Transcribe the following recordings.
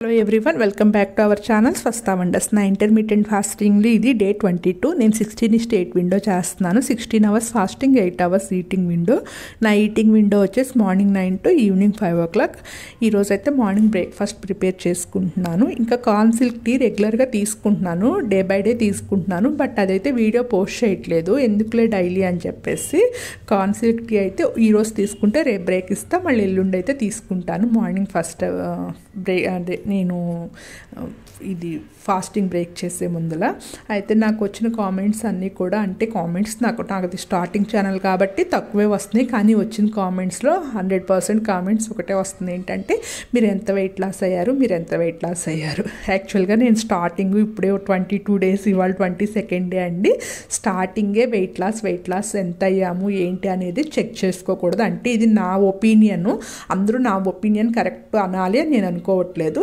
Hello everyone, welcome back to our channel Swasthya wonders. నా intermediate ఫాస్టింగ్లో ఇది day 22. నేను 16:8 window చేస్తున్నాను. 16 hours fasting, 8 hours eating window. నా eating window వచ్చేసి morning 9 to evening 5 o'clock. ఈరోజు అయితే మార్నింగ్ బ్రేక్ఫాస్ట్ ప్రిపేర్ చేసుకుంటున్నాను. ఇంకా కార్న్ సిల్క్ టీ రెగ్యులర్గా తీసుకుంటున్నాను, డే బై డే తీసుకుంటున్నాను. బట్ అదైతే వీడియో పోస్ట్ చేయట్లేదు, ఎందుకులే డైలీ అని చెప్పేసి. కార్న్ సిల్క్ టీ అయితే ఈరోజు తీసుకుంటే రేపు బ్రేక్ ఇస్తా, మళ్ళీ ఎల్లుండి అయితే తీసుకుంటాను. మార్నింగ్ ఫస్ట్ బ్రేక్ అదే నేను ఇది ఫాస్టింగ్ బ్రేక్ చేసే ముందల అయితే నాకు వచ్చిన కామెంట్స్ అన్నీ కూడా, అంటే కామెంట్స్ నాకు అది స్టార్టింగ్ ఛానల్ కాబట్టి తక్కువే వస్తున్నాయి, కానీ వచ్చిన కామెంట్స్లో 100% కామెంట్స్ ఒకటే వస్తుంది. ఏంటంటే మీరు ఎంత వెయిట్ లాస్ అయ్యారు, మీరు ఎంత వెయిట్ లాస్ అయ్యారు. యాక్చువల్గా నేను స్టార్టింగ్ ఇప్పుడే 22 days, ఇవాళ 22nd డే అండి. స్టార్టింగే వెయిట్ లాస్ ఎంత అయ్యాము ఏంటి అనేది చెక్ చేసుకోకూడదు. అంటే ఇది నా ఒపీనియన్, అందరూ నా ఒపీనియన్ కరెక్ట్ అనాలి అని నేను అనుకోవట్లేదు.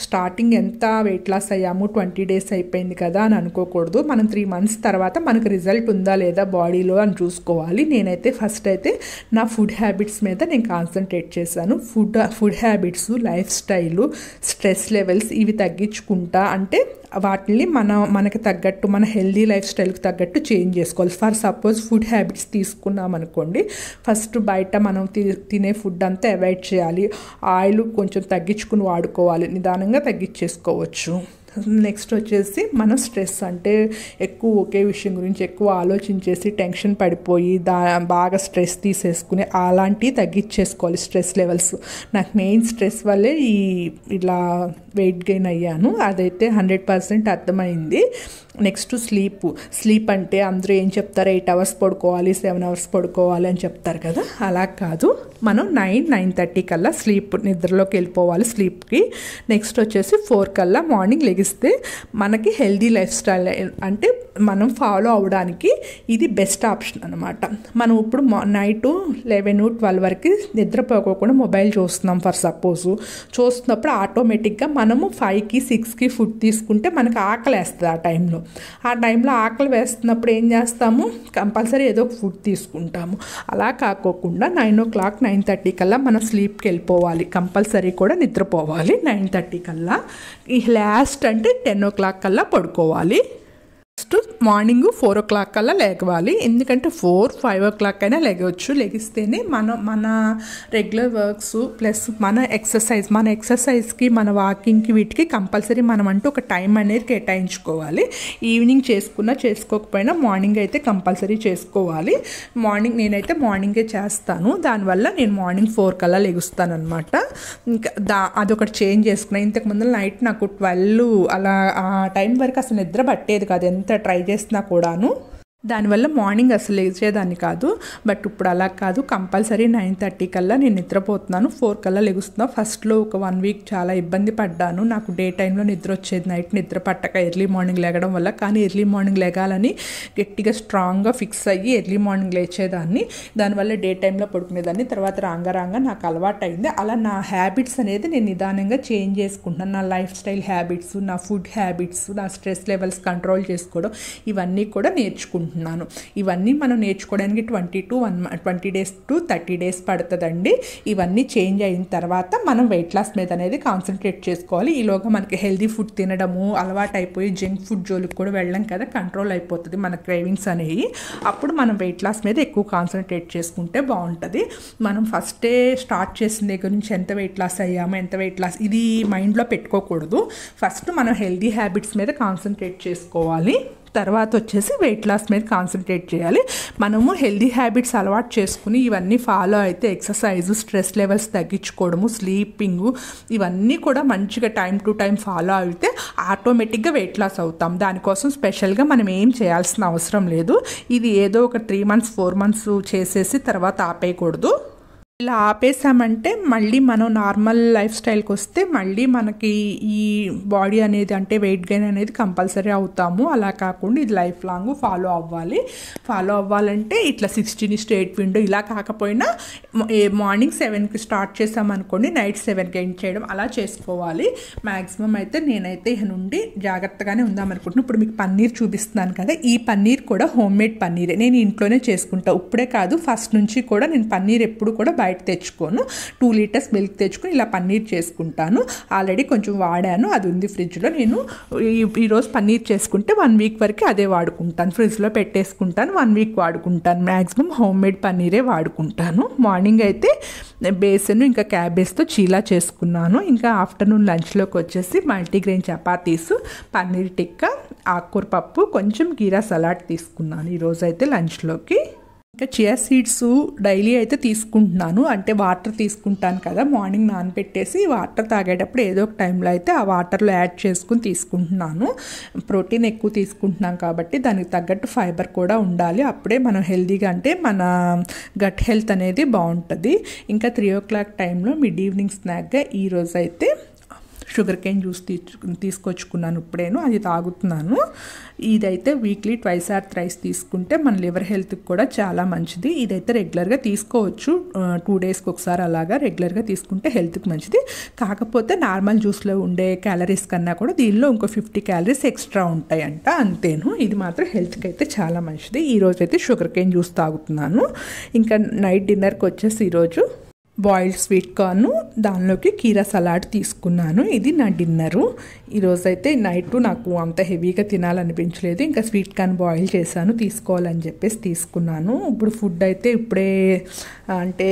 స్టార్టింగ్ ఎంత వెయిట్ లాస్ అయ్యాము, 20 days అయిపోయింది కదా అని అనుకోకూడదు. మనం 3 months తర్వాత మనకు రిజల్ట్ ఉందా లేదా బాడీలో అని చూసుకోవాలి. నేనైతే ఫస్ట్ అయితే నా ఫుడ్ హ్యాబిట్స్ మీద నేను కాన్సన్ట్రేట్ చేశాను. Food habits, life style, stress levels ఇవి తగ్గించుకుంటా, అంటే వాటిని మనకి తగ్గట్టు, మన హెల్దీ లైఫ్ స్టైల్కి తగ్గట్టు చేంజ్ చేసుకోవాలి. ఫర్ సపోజ్ ఫుడ్ హ్యాబిట్స్ తీసుకున్నాం అనుకోండి, ఫస్ట్ బయట మనం తినే ఫుడ్ అంతా అవాయిడ్ చేయాలి. ఆయిల్ కొంచెం తగ్గించుకుని వాడుకోవాలి, నిదానంగా తగ్గించేసుకోవచ్చు. నెక్స్ట్ వచ్చేసి మనం స్ట్రెస్, అంటే ఎక్కువ ఒకే విషయం గురించి ఎక్కువ ఆలోచించేసి టెన్షన్ పడిపోయి బాగా స్ట్రెస్ తీసేసుకుని అలాంటివి తగ్గించేసుకోవాలి. స్ట్రెస్ లెవెల్స్, నాకు మెయిన్ స్ట్రెస్ వల్లే ఇలా వెయిట్ గెయిన్ అయ్యాను, అదైతే 100% అర్థమైంది. నెక్స్ట్ స్లీప్ అంటే అందరూ ఏం చెప్తారు, 8 hours పడుకోవాలి, 7 hours పడుకోవాలి అని చెప్తారు కదా, అలా కాదు. మనం 9-9:30 కల్లా నిద్రలోకి వెళ్ళిపోవాలి స్లీప్కి. నెక్స్ట్ వచ్చేసి 4 కల్లా మార్నింగ్ లెగిస్తే మనకి హెల్దీ లైఫ్ స్టైల్ అంటే మనం ఫాలో అవడానికి ఇది బెస్ట్ ఆప్షన్ అనమాట. మనం ఇప్పుడు నైట్ 11-12 వరకు నిద్రపోకోకుండా మొబైల్ చూస్తున్నాం ఫర్ సపోజ్, చూస్తున్నప్పుడు ఆటోమేటిక్గా మనము 5కి 6కి ఫుడ్ తీసుకుంటే మనకు ఆకలి వేస్తుంది. ఆ టైంలో ఆకలి వేస్తున్నప్పుడు ఏం చేస్తాము, కంపల్సరీ ఏదో ఒక ఫుడ్ తీసుకుంటాము. అలా కాకోకుండా 9 o'clock 9:30 కల్లా మనం స్లీప్కి వెళ్ళిపోవాలి, కంపల్సరీ కూడా నిద్రపోవాలి 9:30 కల్లా. ఈ లాస్ట్ అంటే 10 o'clock కల్లా పడుకోవాలి. నెక్స్ట్ మార్నింగ్ 4 o'clock కల్లా లేవాలి, ఎందుకంటే 4-5 o'clock అయినా లేగవచ్చు. లెగిస్తేనే మన రెగ్యులర్ వర్క్స్ ప్లస్ మన ఎక్సర్సైజ్కి మన వాకింగ్కి వీటికి కంపల్సరీ మనం అంటూ ఒక టైం అనేది కేటాయించుకోవాలి. ఈవినింగ్ చేసుకోకపోయినా మార్నింగ్ అయితే కంపల్సరీ చేసుకోవాలి. నేనైతే మార్నింగే చేస్తాను, దానివల్ల నేను మార్నింగ్ 4 కల్లా లెగుస్తాను అనమాట. ఇంకా అదొకటి చేంజ్ చేసుకున్నాను. ఇంతకుముందు నైట్ నాకు 12 అలా ఆ టైం వరకు అసలు నిద్ర పట్టేది కాదు, ఎంత ట్రై చేసినా కూడాను. దానివల్ల మార్నింగ్ అసలు లేచేదాన్ని కాదు. బట్ ఇప్పుడు అలా కాదు, కంపల్సరీ 9:30 కల్లా నేను నిద్రపోతున్నాను, 4 కల్లా లెగుస్తున్నాను. ఫస్ట్లో ఒక 1 week చాలా ఇబ్బంది పడ్డాను, నాకు డే టైంలో నిద్ర వచ్చేది, నైట్ నిద్ర పట్టక ఎర్లీ మార్నింగ్ లేగడం వల్ల. కానీ ఎర్లీ మార్నింగ్ లేగాలని గట్టిగా స్ట్రాంగ్గా ఫిక్స్ అయ్యి ఎర్లీ మార్నింగ్ లేచేదాన్ని, దానివల్ల డే టైంలో పడుకునేదాన్ని. తర్వాత రాంగా నాకు అలవాటు అయింది. అలా నా హ్యాబిట్స్ అనేది నేను నిదానంగా చేంజ్ చేసుకుంటున్నాను. నా లైఫ్ స్టైల్ హ్యాబిట్స్, నా ఫుడ్ హ్యాబిట్స్, నా స్ట్రెస్ లెవెల్స్ కంట్రోల్ చేసుకోవడం, ఇవన్నీ కూడా నేర్చుకుంటున్నాను. ఇవన్నీ మనం నేర్చుకోవడానికి 20 days to 30 days పడుతుందండి. ఇవన్నీ చేంజ్ అయిన తర్వాత మనం వెయిట్ లాస్ మీద అనేది కాన్సన్ట్రేట్ చేసుకోవాలి. ఈలోగా మనకి హెల్దీ ఫుడ్ తినడము అలవాటు అయిపోయి జంక్ ఫుడ్ జోలికి కూడా వెళ్ళం కదా, కంట్రోల్ అయిపోతుంది మన క్రేవింగ్స్ అనేవి. అప్పుడు మనం వెయిట్ లాస్ మీద ఎక్కువ కాన్సన్ట్రేట్ చేసుకుంటే బాగుంటుంది. మనం ఫస్టే స్టార్ట్ చేసిన దగ్గర నుంచి ఎంత వెయిట్ లాస్ అయ్యాము, ఇది మైండ్లో పెట్టుకోకూడదు. ఫస్ట్ మనం హెల్దీ హ్యాబిట్స్ మీద కాన్సన్ట్రేట్ చేసుకోవాలి, తర్వాత వచ్చేసి వెయిట్ లాస్ మీద కాన్సన్ట్రేట్ చేయాలి. మనము హెల్దీ హ్యాబిట్స్ అలవాటు చేసుకుని ఇవన్నీ ఫాలో అయితే, ఎక్సర్సైజ్, స్ట్రెస్ లెవెల్స్ తగ్గించుకోవడము, స్లీపింగు, ఇవన్నీ కూడా మంచిగా టైం టు టైం ఫాలో అయితే ఆటోమేటిక్గా వెయిట్ లాస్ అవుతాం. దానికోసం స్పెషల్గా మనం ఏం చేయాల్సిన అవసరం లేదు. ఇది ఏదో ఒక 3 months 4 months చేసేసి తర్వాత ఆపేయకూడదు. ఇలా ఆపేసామంటే మళ్ళీ మనం నార్మల్ లైఫ్ స్టైల్కి వస్తే మళ్ళీ మనకి ఈ బాడీ అనేది, అంటే వెయిట్ గెయిన్ అనేది కంపల్సరీ అవుతాము. అలా కాకుండా ఇది లైఫ్ లాంగ్ ఫాలో అవ్వాలంటే ఇట్లా 16:8 విండో ఇలా కాకపోయినా మార్నింగ్ 7కి స్టార్ట్ చేసామనుకోండి, నైట్ 7కి ఎండ్ చేయడం, అలా చేసుకోవాలి. మ్యాక్సిమం అయితే నేనైతే ఇక నుండి జాగ్రత్తగానే ఉందామనుకుంటున్నాను. ఇప్పుడు మీకు పన్నీర్ చూపిస్తున్నాను కదా, ఈ పన్నీర్ కూడా హోమ్ మేడ్ పన్నీరే, నేను ఇంట్లోనే చేసుకుంటా. ఇప్పుడే కాదు, ఫస్ట్ నుంచి కూడా నేను పన్నీర్ ఎప్పుడు కూడా బయట తెచ్చుకోను. 2 లీటర్స్ మిల్క్ తెచ్చుకొని ఇలా పన్నీర్ చేసుకుంటాను. ఆల్రెడీ కొంచెం వాడాను, అది ఉంది ఫ్రిడ్జ్లో. నేను ఈరోజు పన్నీర్ చేసుకుంటే 1 వీక్ వరకు అదే వాడుకుంటాను. ఫ్రిడ్జ్లో పెట్టేసుకుంటాను, 1 వీక్ వాడుకుంటాను. మ్యాక్సిమం హోమ్ మేడ్ పన్నీరే వాడుకుంటాను. మార్నింగ్ అయితే బేసన్ ఇంకా క్యాబేజ్తో చీలా చేసుకున్నాను. ఇంకా ఆఫ్టర్నూన్ లంచ్లోకి వచ్చేసి మల్టీగ్రెయిన్ చపాతీస్, పన్నీర్ టిక్కా, ఆకుకూర పప్పు, కొంచెం కీరా సలాడ్ తీసుకున్నాను ఈరోజు అయితే లంచ్లోకి. ఇంకా చియా సీడ్స్ డైలీ అయితే తీసుకుంటున్నాను. అంటే వాటర్ తీసుకుంటాను కదా, మార్నింగ్ నానబెట్టేసి వాటర్ తాగేటప్పుడు ఏదో ఒక టైంలో అయితే ఆ వాటర్లో యాడ్ చేసుకుని తీసుకుంటున్నాను. ప్రోటీన్ ఎక్కువ తీసుకుంటున్నాం కాబట్టి దానికి తగ్గట్టు ఫైబర్ కూడా ఉండాలి. అప్పుడే మనం హెల్తీగా, అంటే మన గట్ హెల్త్ అనేది బాగుంటుంది. ఇంకా 3 o'clock టైంలో మిడ్ ఈవినింగ్ స్నాక్గా ఈరోజు అయితే షుగర్ కేన్ జ్యూస్ తీసుకొచ్చుకున్నాను ఇప్పుడేను, అది తాగుతున్నాను. ఇదైతే వీక్లీ 2 or 3 తీసుకుంటే మన లివర్ హెల్త్కి కూడా చాలా మంచిది. ఇదైతే రెగ్యులర్గా తీసుకోవచ్చు, 2 daysకి ఒకసారి అలాగా రెగ్యులర్గా తీసుకుంటే హెల్త్కి మంచిది. కాకపోతే నార్మల్ జ్యూస్లో ఉండే క్యాలరీస్ కన్నా కూడా దీనిలో ఇంకో 50 calories ఎక్స్ట్రా ఉంటాయంట, అంతేను. ఇది మాత్రం హెల్త్కి అయితే చాలా మంచిది. ఈరోజు అయితే షుగర్ కేన్ జ్యూస్ తాగుతున్నాను. ఇంకా నైట్ డిన్నర్కి వచ్చేసి ఈరోజు బాయిల్డ్ స్వీట్ కార్న్, దానిలోకి కీరా సలాడ్ తీసుకున్నాను. ఇది నా డిన్నరు. ఈరోజైతే నైట్ నాకు అంత హెవీగా తినాలనిపించలేదు. ఇంకా స్వీట్ కార్న్ బాయిల్ చేశాను, తీసుకోవాలని చెప్పేసి తీసుకున్నాను. ఇప్పుడు ఫుడ్ అయితే ఇప్పుడే, అంటే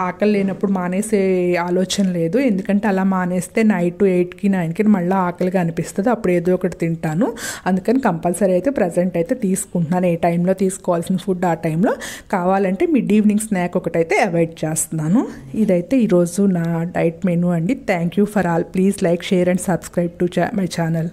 ఆకలి లేనప్పుడు మానేసే ఆలోచన లేదు. ఎందుకంటే అలా మానేస్తే నైట్ 8కి 9కి మళ్ళీ ఆకలిగా అనిపిస్తుంది, అప్పుడు ఏదో ఒకటి తింటాను. అందుకని కంపల్సరీ అయితే ప్రజెంట్ అయితే తీసుకుంటున్నాను. ఏ టైంలో తీసుకోవాల్సిన ఫుడ్ ఆ టైంలో. కావాలంటే మిడ్ ఈవినింగ్ స్నాక్ ఒకటైతే అవాయిడ్ చేస్తున్నాను. ఇదైతే ఈరోజు నా డైట్ మెనూ అండి. Thank you for all. Please like, share and subscribe to my channel.